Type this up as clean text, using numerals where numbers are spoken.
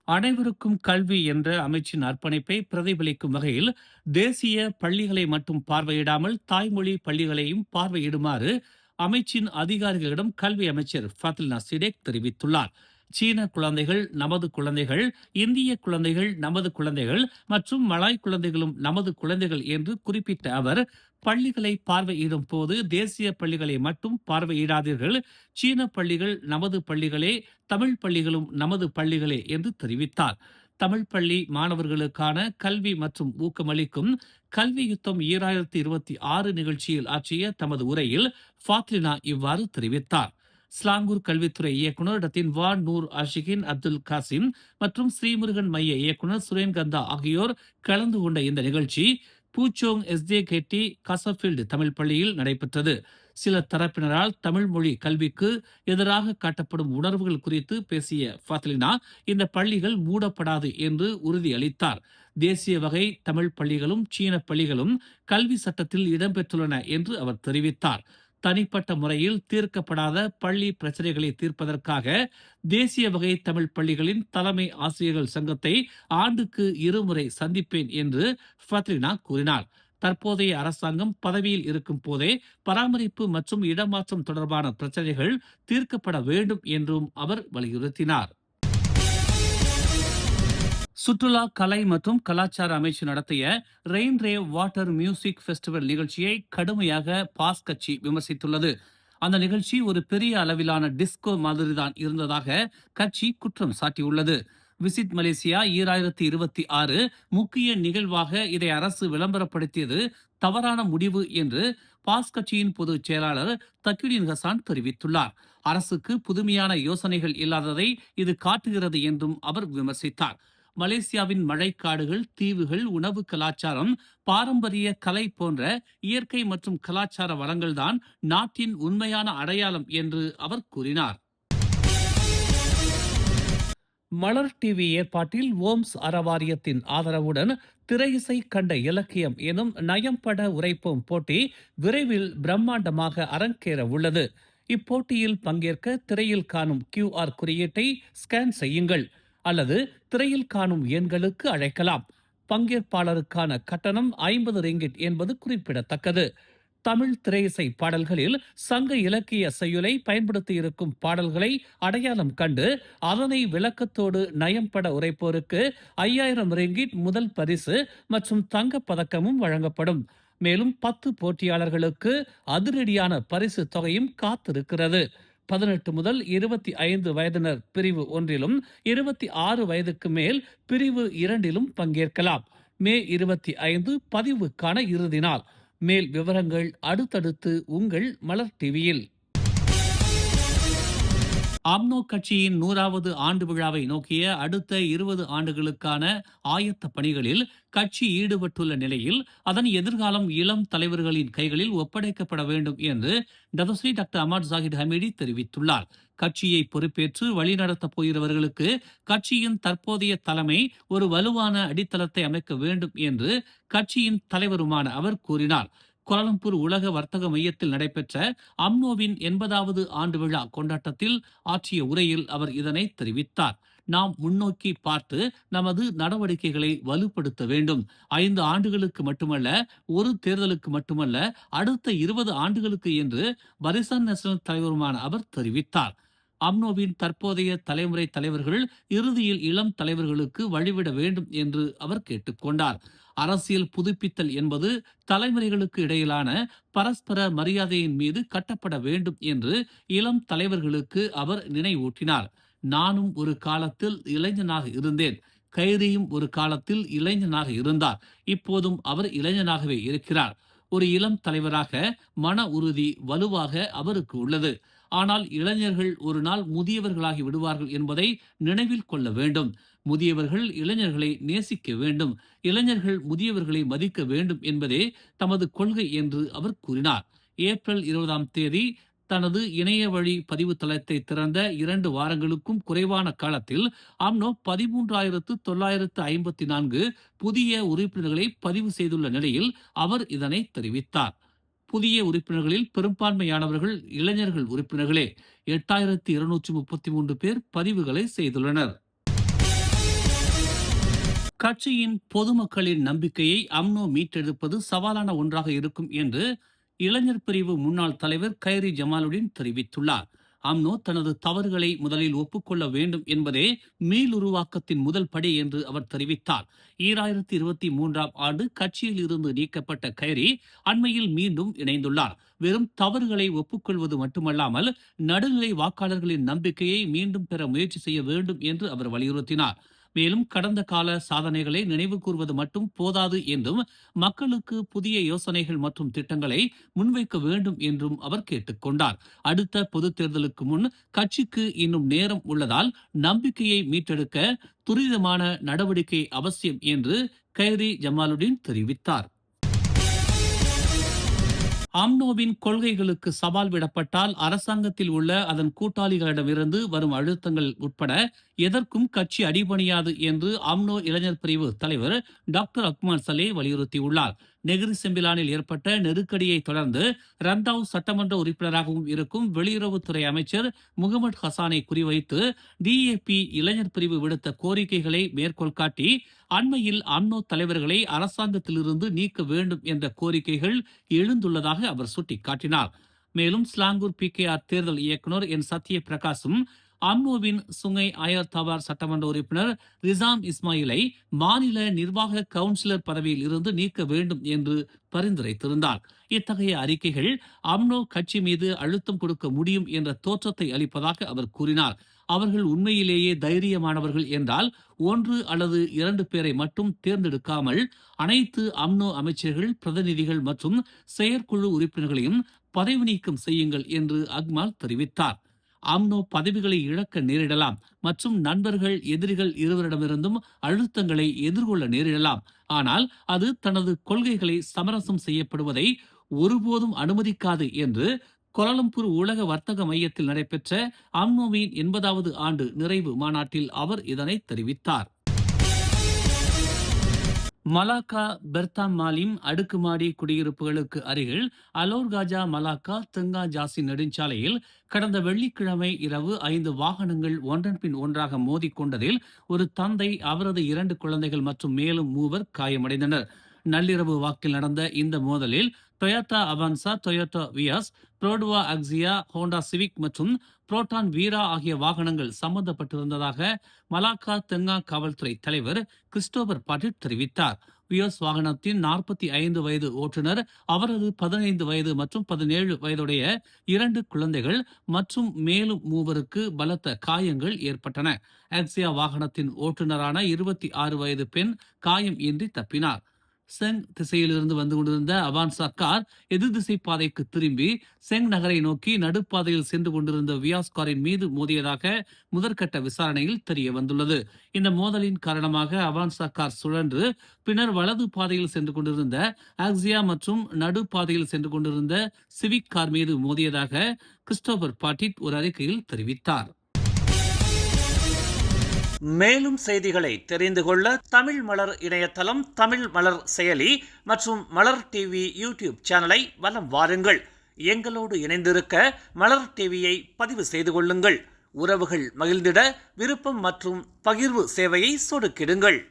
அனைவருக்கும் கல்வி என்ற அமைச்சின் அர்ப்பணிப்பை பிரதிபலிக்கும் வகையில் தேசிய பள்ளிகளை மட்டும் பார்வையிடாமல் தாய்மொழி பள்ளிகளையும் பார்வையிடுமாறு அமைச்சின் அதிகாரிகளிடம் கல்வி அமைச்சர் ஃபத்லினா சிடேக் தெரிவித்துள்ளார். சீன குழந்தைகள் நமது குழந்தைகள், இந்திய குழந்தைகள் நமது குழந்தைகள் மற்றும் மலாய் குழந்தைகளும் நமது குழந்தைகள் என்று குறிப்பிட்ட அவர், பள்ளிகளை பார்வையிடும் போது தேசிய பள்ளிகளை மட்டும் பார்வையிடாதீர்கள், சீன பள்ளிகள் நமது பள்ளிகளே, தமிழ் பள்ளிகளும் நமது பள்ளிகளே என்று தெரிவித்தார். தமிழ் பள்ளி மாணவர்களுக்கான கல்வி மற்றும் ஊக்கமளிக்கும் கல்வி யுத்தம் 2026 நிகழ்ச்சியில் ஆற்றிய தமது உரையில் ஃபாத்லினா இவ்வாறு தெரிவித்தார். ஸ்லாங்கூர் கல்வித்துறை இயக்குநர் டத்தின் வா நூர் ஆஷிகின் அப்துல் காசிம் மற்றும் ஸ்ரீமுருகன் மைய இயக்குநர் சுரேன்கந்தா ஆகியோர் கலந்து கொண்ட இந்த நிகழ்ச்சி பூச்சோங் எஸ்தே கேட்டி கசஃபீல்டு தமிழ் பள்ளியில் நடைபெற்றது. சில தரப்பினரால் தமிழ் மொழி கல்விக்கு எதிராக காட்டப்படும் உணர்வுகள் குறித்து பேசிய ஃபாத்லினா, இந்த பள்ளிகள் மூடப்படாது என்று உறுதியளித்தார். தேசிய வகை தமிழ் பள்ளிகளும் சீன பள்ளிகளும் கல்வி சட்டத்தில் இடம்பெற்றுள்ளன என்று அவர் தெரிவித்தார். தனிப்பட்ட முறையில் தீர்க்கப்படாத பள்ளி பிரச்சனைகளை தீர்ப்பதற்காக தேசிய வகை தமிழ் பள்ளிகளின் தலைமை ஆசிரியர்கள் சங்கத்தை ஆண்டுக்கு 2 முறை சந்திப்பேன் என்று ஃபத்லினா கூறினார். தற்போதைய அரசாங்கம் பதவியில் இருக்கும் போதே பராமரிப்பு மற்றும் இடமாற்றம் தொடர்பான பிரச்சனைகள் தீர்க்கப்பட வேண்டும் என்றும் அவர் வலியுறுத்தினார். சுற்றுலா, கலை மற்றும் கலாச்சார அமைச்சு நடத்திய ரெயின் ரே வாட்டர் மியூசிக் ஃபெஸ்டிவல் நிகழ்ச்சியை கடுமையாக பாஸ் கட்சி விமர்சித்துள்ளது. அந்த நிகழ்ச்சி ஒரு பெரிய அளவிலான டிஸ்கோ மாதிரிதான் இருந்ததாக கட்சி குற்றம் சாட்டியுள்ளது. விசிட் மலேசியா 2026 முக்கிய நிகழ்வாக இதை அரசு விளம்பரப்படுத்தியது தவறான முடிவு என்று பாஸ் கட்சியின் பொதுச் செயலாளர் தக்யுடின் ஹசான் தெரிவித்துள்ளார். அரசுக்கு புதுமையான யோசனைகள் இல்லாததை இது காட்டுகிறது என்றும் அவர் விமர்சித்தார். மலேசியாவின் மழைக்காடுகள், தீவுகள், உணவு கலாச்சாரம், பாரம்பரிய கலை போன்ற இயற்கை மற்றும் கலாச்சார வளங்கள்தான் நாட்டின் உண்மையான அடையாளம் என்று அவர் கூறினார். மலர் டிவி ஏற்பாட்டில் ஓம்ஸ் அறவாரியத்தின் ஆதரவுடன் திரை இசை கண்ட இலக்கியம் எனும் நயம்பட உரைப்போம் போட்டி விரைவில் பிரம்மாண்டமாக அரங்கேற உள்ளது. இப்போட்டியில் பங்கேற்க திரையில் காணும் QR குறியீட்டை ஸ்கேன் செய்யுங்கள் அல்லது திரையில் காணும் எண்களுக்கு அழைக்கலாம். பங்கேற்பாளருக்கான கட்டணம் 50 ரிங்கிட் என்பது குறிப்பிடத்தக்கது. தமிழ் திரையிசை பாடல்களில் சங்க இலக்கிய செய்யுளை பயன்படுத்தி இருக்கும் பாடல்களை அடையாளம் கண்டு அதனை விளக்கத்தோடு நயம்பட உரைப்போருக்கு 5000 ரிங்கிட் முதல் பரிசு மற்றும் தங்கப் பதக்கமும் வழங்கப்படும். மேலும் 10 போட்டியாளர்களுக்கு அதிரடியான பரிசு தொகையும் காத்திருக்கிறது. 18 முதல் 25 வயதினர் பிரிவு 1லும் 26 வயதுக்கு மேல் பிரிவு 2லும் பங்கேற்கலாம். மே 25 பதிவுக்கான இறுதி நாள். மேல் விவரங்கள் அடுத்தடுத்து உங்கள் மலர் டிவியில். அம்னோ கட்சியின் 100வது ஆண்டு விழாவை நோக்கிய அடுத்த 20 ஆண்டுகளுக்கான ஆயத்த பணிகளில் கட்சி ஈடுபட்டுள்ள நிலையில் அதன் எதிர்காலம் இளம் தலைவர்களின் கைகளில் ஒப்படைக்கப்பட வேண்டும் என்று டதஸ்ரீ டாக்டர் அமாட் ஜாகிர் ஹமீடி தெரிவித்துள்ளார். கட்சியை பொறுப்பேற்று வழிநடத்தப் போகிறவர்களுக்கு கட்சியின் தற்போதைய தலைமை ஒரு வலுவான அடித்தளத்தை அமைக்க வேண்டும் என்று கட்சியின் தலைவருமான அவர் கூறினார். கோலாலம்பூர் உலக வர்த்தக மையத்தில் நடைபெற்ற அம்னோவின் 80வது ஆண்டு விழா கொண்டாட்டத்தில் ஆற்றிய உரையில் அவர் இதனை தெரிவித்தார். நாம் முன்னோக்கி பார்த்து நமது நடவடிக்கைகளை வலுப்படுத்த வேண்டும். 5 ஆண்டுகளுக்கு மட்டுமல்ல, ஒரு தேர்தலுக்கு மட்டுமல்ல, அடுத்த 20 ஆண்டுகளுக்கு என்று பரிசான் நேஷனல் தலைவருமான அவர் தெரிவித்தார். அம்னோவின் தற்போதைய தலைமுறை தலைவர்கள் இறுதியில் இளம் தலைவர்களுக்கு வழிவிட வேண்டும் என்று அவர் கேட்டுக்கொண்டார். அரசியல் புதுப்பித்தல் என்பது தலைமுறைகளுக்கு இடையிலான பரஸ்பர மரியாதையின் மீது கட்டப்பட வேண்டும் என்று இளம் தலைவர்களுக்கு அவர் நினைவூட்டினார். நானும் ஒரு காலத்தில் இளைஞனாக இருந்தேன். கைரியும் ஒரு காலத்தில் இளைஞனாக இருந்தார். இப்போதும் அவர் இளைஞனாகவே இருக்கிறார். ஒரு இளம் தலைவராக மன உறுதி வலுவாக அவருக்கு உள்ளது. ஆனால் இளைஞர்கள் ஒரு நாள் முதியவர்களாகி விடுவார்கள் என்பதை நினைவில் கொள்ள வேண்டும். முதியவர்கள் இளைஞர்களை நேசிக்க வேண்டும். இளைஞர்கள் முதியவர்களை மதிக்க வேண்டும் என்பதே தமது கொள்கை என்று அவர் கூறினார். ஏப்ரல் 20ஆம் தேதி தனது இணைய வழி பதிவு தளத்தை திறந்த 2 வாரங்களுக்கும் குறைவான காலத்தில் அம்னோ 13,954 புதிய உறுப்பினர்களை பதிவு செய்துள்ள நிலையில் அவர் இதனை தெரிவித்தார். புதிய உறுப்பினர்களில் பெரும்பான்மையானவர்கள் இளைஞர்கள் உறுப்பினர்களே. 8233 பேர் பதிவுகளை செய்துள்ளனர். கட்சியின் பொதுமக்களின் நம்பிக்கையை அம்னோ மீட்டெடுப்பது சவாலான ஒன்றாக இருக்கும் என்று இளைஞர் பிரிவு முன்னாள் தலைவர் கைரி ஜமாலுடன் தெரிவித்துள்ளார். அம்னோ தனது தவறுகளை முதலில் ஒப்புக்கொள்ள வேண்டும் என்பதே மீளுருவாக்கத்தின் முதல் படி என்று அவர் தெரிவித்தார். 2023ஆம் ஆண்டு கட்சியில் இருந்து நீக்கப்பட்ட கைரி அண்மையில் மீண்டும் இணைந்துள்ளார். வெறும் தவறுகளை ஒப்புக்கொள்வது மட்டுமல்லாமல் நடுநிலை வாக்காளர்களின் நம்பிக்கையை மீண்டும் பெற முயற்சி செய்ய வேண்டும் என்று அவர் வலியுறுத்தினார். மேலும் கடந்த கால சாதனைகளை நினைவு கூர்வது மட்டும் போதாது என்றும் மக்களுக்கு புதிய யோசனைகள் மற்றும் திட்டங்களை முன்வைக்க வேண்டும் என்றும் அவர் கேட்டுக்கொண்டார். அடுத்த பொது தேர்தலுக்கு முன் கட்சிக்கு இன்னும் நேரம் உள்ளதால் நம்பிக்கையை மீட்டெடுக்க துரிதமான நடவடிக்கை அவசியம் என்று கைரி ஜமாலுடன் தெரிவித்தார். அம்னோவின் கொள்கைகளுக்கு சவால் விடப்பட்டால் அரசாங்கத்தில் உள்ள அதன் கூட்டாளிகளிடமிருந்து வரும் அழுத்தங்கள் உட்பட எதற்கும் கட்சி அடிபணியாது என்று அம்னோ இளைஞர் பிரிவு தலைவர் டாக்டர் அக்மால் சலே வலியுறுத்தியுள்ளார். நெகிரி செம்பிலானில் ஏற்பட்ட நெருக்கடியை தொடர்ந்து ரந்தாவ் சட்டமன்ற உறுப்பினராகவும் இருக்கும் வெளியுறவுத்துறை அமைச்சர் முகமது ஹசானை குறிவைத்து டிஏபி இளைஞர் பிரிவு விடுத்த கோரிக்கைகளை மேற்கோள் காட்டி அண்மையில் அம்னோ தலைவர்களை அரசாங்கத்திலிருந்து நீக்க வேண்டும் என்ற கோரிக்கைகள் எழுந்துள்ளதாக அவர் சுட்டிக்காட்டினார். மேலும் ஸ்லாங்கூர் பிகேஆர் தேர்தல் இயக்குநர் என் சத்ய பிரகாசும் அம்னோவின் சுங்கை ஆயர் தவார் சட்டமன்ற உறுப்பினர் ரிசாம் இஸ்மாயிலை மாநில நிர்வாக கவுன்சிலர் பதவியில் இருந்து நீக்க வேண்டும் என்று பரிந்துரைத்திருந்தார். இத்தகைய அறிக்கைகள் அம்னோ கட்சி மீது அழுத்தம் கொடுக்க முடியும் என்ற தோற்றத்தை அளிப்பதாக அவர் கூறினார். அவர்கள் உண்மையிலேயே தைரியமானவர்கள் என்றால் 1 அல்லது 2 பேரை மட்டும் தேர்ந்தெடுக்காமல் அனைத்து அம்னோ அமைச்சர்கள், பிரதிநிதிகள் மற்றும் செயற்குழு உறுப்பினர்களையும் பதவி நீக்கம் செய்யுங்கள் என்று அக்மால் தெரிவித்தார். அம்னோ பதவிகளை இழக்க நேரிடலாம் மற்றும் நண்பர்கள், எதிரிகள் இருவரிடமிருந்தும் அழுத்தங்களை எதிர்கொள்ள நேரிடலாம். ஆனால் அது தனது கொள்கைகளை சமரசம் செய்யப்படுவதை ஒருபோதும் அனுமதிக்காது என்று கோலாலம்பூர் உலக வர்த்தக மையத்தில் நடைபெற்ற அம்னோவின் 80வது ஆண்டு நிறைவு மாநாட்டில் அவர் இதனை தெரிவித்தார். மலாக்கா பெர்தாம் மாலிம் அடுக்குமாடி குடியிருப்புகளுக்கு அருகில் அலோர் காஜா மலாக்கா தெங்கா ஜாசி நெடுஞ்சாலையில் கடந்த வெள்ளிக்கிழமை இரவு 5 வாகனங்கள் ஒன்றன் பின் ஒன்றாக மோதிக்கொண்டதில் ஒரு தந்தை, அவரது 2 குழந்தைகள் மற்றும் மேலும் 3 காயமடைந்தனர். நள்ளிரவு வாக்கில் நடந்த இந்த மோதலில் Toyota அவான்சா, Toyota Vyas, புரோடுவா அக்ஸியா, Honda civic மற்றும் புரோட்டான் வீரா ஆகிய வாகனங்கள் சம்பந்தப்பட்டிருந்ததாக மலாக்கா தெங்கா காவல்துறை தலைவர் கிறிஸ்டோபர் பாட்டிட் தெரிவித்தார். வியோஸ் வாகனத்தின் 45 வயது ஓட்டுநர், அவரது 15 வயது மற்றும் 17 வயதுடைய 2 குழந்தைகள் மற்றும் மேலும் 3 பலத்த காயங்கள் ஏற்பட்டன. அக்ஸியா வாகனத்தின் ஓட்டுநரான 26 வயது பெண் காயம் இன்றி தப்பினார். செங் திசையிலிருந்து வந்து கொண்டிருந்த அவான்சா கார் எதிர் திசை பாதைக்கு திரும்பி செங் நகரை நோக்கி நடுப்பாதையில் சென்று கொண்டிருந்த வியாஸ் காரின் மீது மோதியதாக முதற்கட்ட விசாரணையில் தெரிய வந்துள்ளது. இந்த மோதலின் காரணமாக அவான்சா கார் சுழன்று பின்னர் வலது பாதையில் சென்று கொண்டிருந்த ஆக்சியா மற்றும் நடுப்பாதையில் சென்று கொண்டிருந்த சிவிக் கார் மீது மோதியதாக கிறிஸ்டோபர் பாட்டிட் ஒரு அறிக்கையில் தெரிவித்தார். மேலும் செய்திகளை தெரிந்து கொள்ள தமிழ் மலர் இணையதளம், தமிழ் மலர் செயலி மற்றும் மலர் டிவி யூடியூப் சேனலை வலம் வாருங்கள். எங்களோடு இணைந்திருக்க மலர் டிவியை பதிவு செய்து கொள்ளுங்கள். உறவுகள் மகிழ்ந்திட விருப்பம் மற்றும் பகிர்வு சேவையை சொடுக்கிடுங்கள்.